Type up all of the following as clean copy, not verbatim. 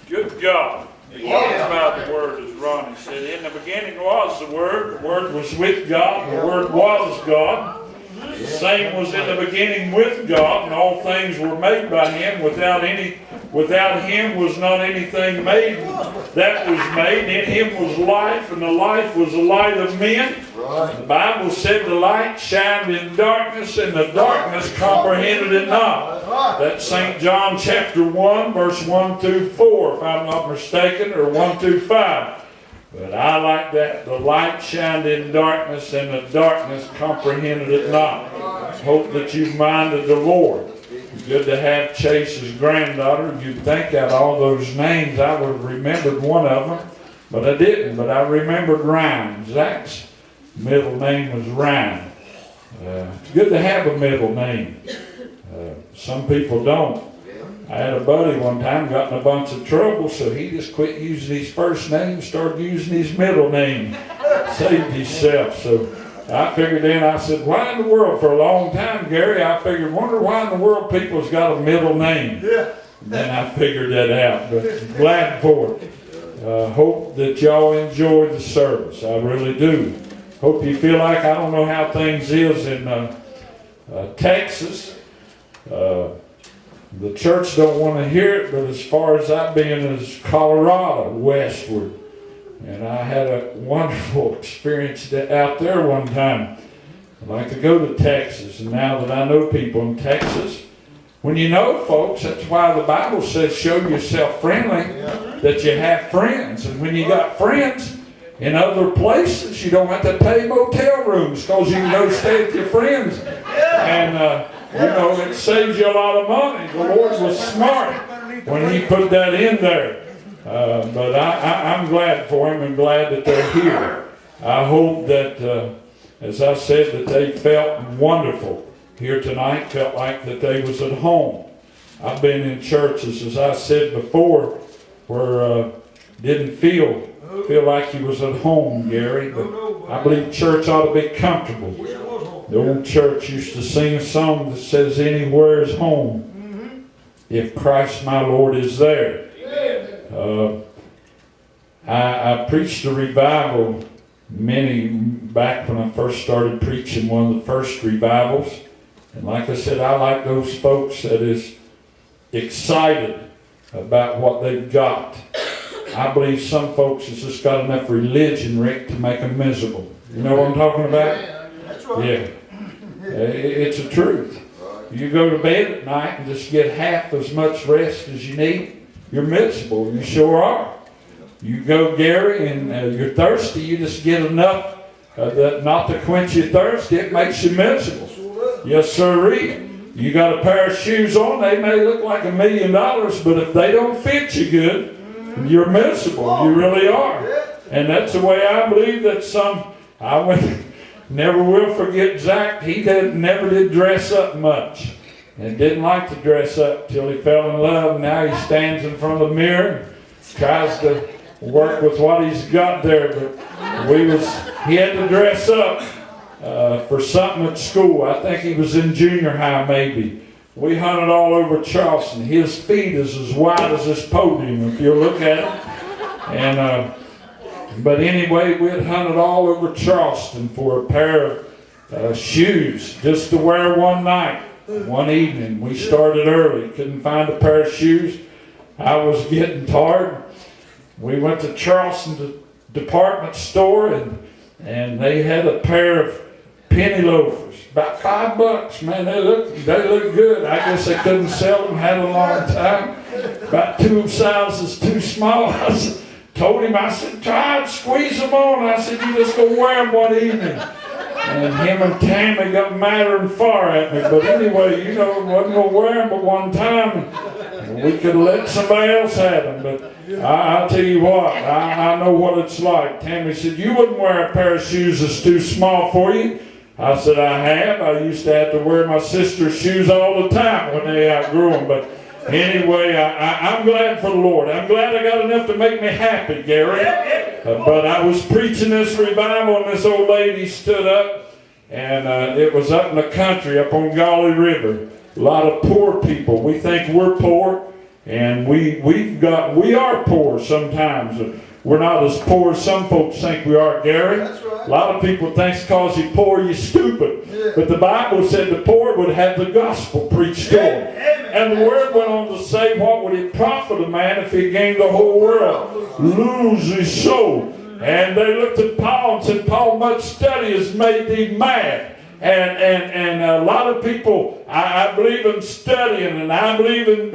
Good God. He talks about the Word, as Ronnie said. In the beginning was the Word was with God, the Word was God. The same was in the beginning with God, and all things were made by Him. Without Him was not anything made that was made. In Him was life, and the life was the light of men. The Bible said the light shined in darkness, and the darkness comprehended it not. That's St. John chapter 1, verse 1 through 4, if I'm not mistaken, or 1 through 5. But I like that. The light shined in darkness, and the darkness comprehended it not. Hope that you've minded the Lord. Good to have Chase's granddaughter. You'd think out all those names, I would have remembered one of them, but I didn't. But I remembered Ryan. Zach's middle name was Ryan. It's good to have a middle name. Some people don't. I had a buddy one time got in a bunch of trouble, so he just quit using his first name, started using his middle name, saved himself. So I figured then, I said, why in the world, for a long time, Gary, I figured, wonder why in the world people's got a middle name. And then I figured that out, but I'm glad for it. Hope that y'all enjoy the service. I really do. Hope you feel like, I don't know how things is in Texas. The church don't want to hear it, but as far as I've been is Colorado westward. And I had a wonderful experience out there one time. I'd like to go to Texas, and now that I know people in Texas, when you know folks, that's why the Bible says show yourself friendly, that you have friends. And when you got friends in other places, you don't have to pay motel rooms because you can go stay with your friends. And you know, it saves you a lot of money. The Lord was smart when He put that in there. But I'm glad for Him and glad that they're here. I hope that, as I said, that they felt wonderful here tonight, felt like that they was at home. I've been in churches, as I said before, where didn't feel like you was at home, Gary. But I believe church ought to be comfortable. The old church used to sing a song that says, anywhere is home, if Christ my Lord is there. I preached a revival back when I first started preaching, one of the first revivals. And like I said, I like those folks that is excited about what they've got. I believe some folks has just got enough religion, Rick, to make them miserable. You know what I'm talking about? Yeah. It's the truth. You go to bed at night and just get half as much rest as you need, you're miserable. You sure are. You go, Gary, and you're thirsty, you just get enough not to quench your thirst, it makes you miserable. Yes, sirree. You got a pair of shoes on, they may look like $1 million, but if they don't fit you good, you're miserable. You really are. And that's the way I believe that never will forget Zach. He never did dress up much and didn't like to dress up till he fell in love. Now he stands in front of the mirror and tries to work with what he's got there. But he had to dress up for something at school. I think he was in junior high maybe. We hunted all over Charleston. His feet is as wide as this podium if you look at it. And but anyway, we had hunted all over Charleston for a pair of shoes just to wear one night, one evening. We started early, couldn't find a pair of shoes. I was getting tired. We went to Charleston department store and they had a pair of penny loafers, about $5. Man, they look good. I guess they couldn't sell them, had a long time. About 2 sizes too small. I told him, I said, try and squeeze them on. I said, you just go wear them one evening. And him and Tammy got madder and far at me. But anyway, you know, wasn't going to wear them but one time. And we could let somebody else have them. But I'll tell you what, I know what it's like. Tammy said, you wouldn't wear a pair of shoes that's too small for you. I said, I have. I used to have to wear my sister's shoes all the time when they outgrew them. But anyway, I'm glad for the Lord. I'm glad I got enough to make me happy, Gary. But I was preaching this revival, and this old lady stood up, and it was up in the country, up on Golly River. A lot of poor people. We think we're poor, And we are poor sometimes. We're not as poor as some folks think we are, Gary. That's right. A lot of people think because you're poor, you're stupid. Yeah. But the Bible said the poor would have the gospel preached to them. And the word went on to say, what would it profit a man if he gained the whole world, lose his soul? And they looked at Paul and said, Paul, much study has made thee mad. And a lot of people, I believe in studying, and I believe in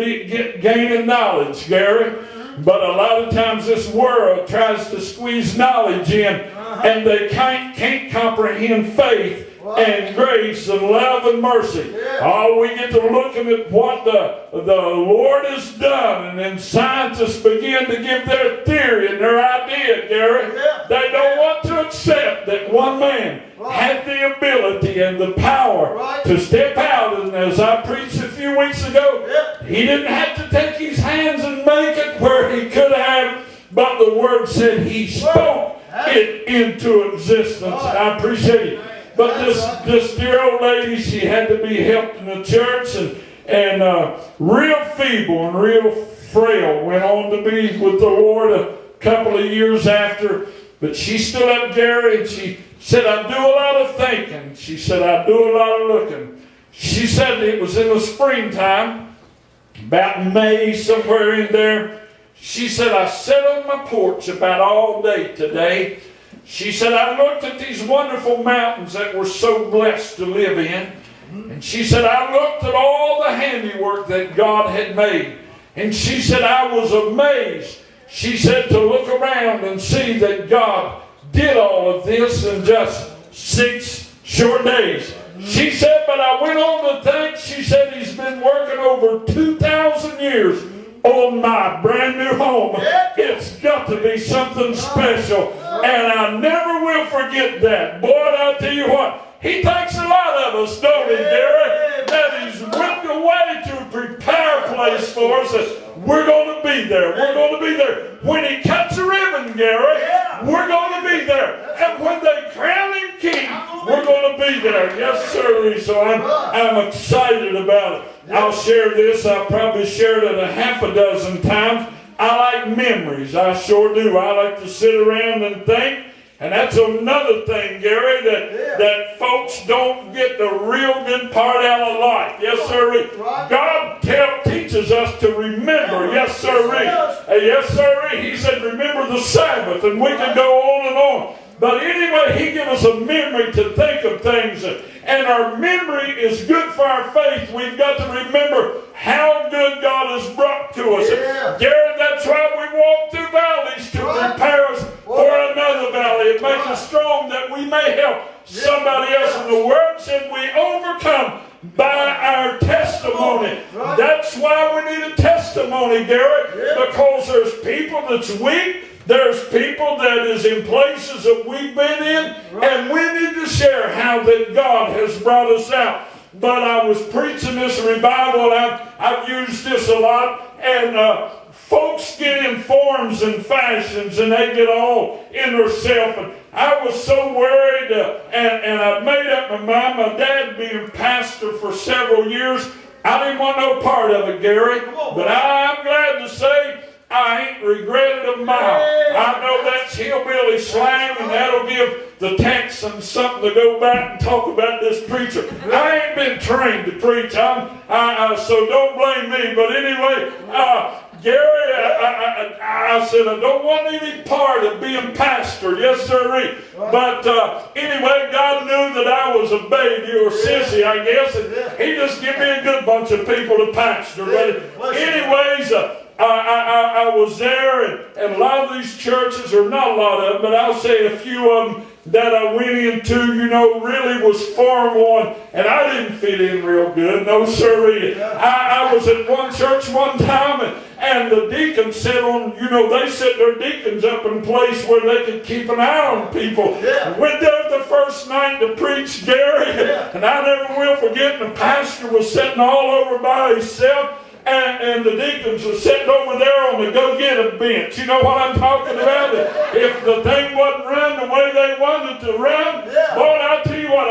gaining knowledge, Gary. But a lot of times this world tries to squeeze knowledge in, and they can't comprehend faith and grace and love and mercy. Oh, we get to looking at what the Lord has done, and then scientists begin to give their theory and their idea, Gary. They don't want to accept that one man had the ability and the power to step out. And as I preached a few weeks ago, he didn't have to take his hands and make it where he could have, but the Word said he spoke it into existence. I appreciate it. But this dear old lady, she had to be helped in the church, and real feeble and real frail. Went on to be with the Lord a couple of years after. But she stood up, Gary, and she said, I do a lot of thinking. She said, I do a lot of looking. She said it was in the springtime, about May, somewhere in there. She said, I sat on my porch about all day today. She said, I looked at these wonderful mountains that we're so blessed to live in. And she said, I looked at all the handiwork that God had made. And she said, I was amazed. She said, to look around and see that God did all of this in just 6 short days. She said, but I went on to think, she said, he's been working over 2,000 years on my brand new home. It's got to be something special. And I never will forget that. Boy, I'll tell you what, he thanks a lot of us, don't he, Gary? That he's went away to prepare a place for us. That we're going to be there. We're going to be there. When he cuts a ribbon, Gary, we're going to be there. And when they crown him king, we're going to be there. Yes, sir. So I'm excited about it. I'll share this. I've probably shared it a half a dozen times. I like memories. I sure do. I like to sit around and think. And that's another thing, Gary, that folks don't get the real good part out of life. Yes, sir. God teaches us to remember. Yes, sir. Yes, sir. He said, remember the Sabbath, and we can go on and on. But anyway, he gives us a memory to think of things. And our memory is good for our faith. We've got to remember how good God has brought to us. Gary, that's why we walk through valleys, to prepare us for another valley. It makes us strong that we may help somebody else. And the Word said we overcome by our testimony. That's why we need a testimony, Gary, because there's people that's weak. There's people that is in places that we've been in, and we need to share how that God has brought us out. But I was preaching this revival, and I've used this a lot, and folks get in forms and fashions, and they get all in themselves. And I was so worried, and I made up my mind. My dad being pastor for several years, I didn't want no part of it, Gary. But I'm glad to say I ain't regretted a mile. I know that's hillbilly slang, and that'll give the Texans something to go back and talk about this preacher. I ain't been trained to preach, so don't blame me. But anyway, Gary, I said I don't want any part of being pastor. Yes, sir. But anyway, God knew that I was a baby or sissy, I guess, and He just gave me a good bunch of people to pastor. But anyways, I was there, and a lot of these churches, or not a lot of them, but I'll say a few of them that I went into, really was Form 1, and I didn't fit in real good. No, sir. I was at one church one time, and the deacons said they set their deacons up in a place where they could keep an eye on people. Went there the first night to preach, Gary, and I never will forget, the pastor was sitting all over by himself, and the deacons were sitting over there on the go-get-em bench. You know what I'm talking about? If the thing wasn't run the way they wanted to run, boy, I'll tell you what,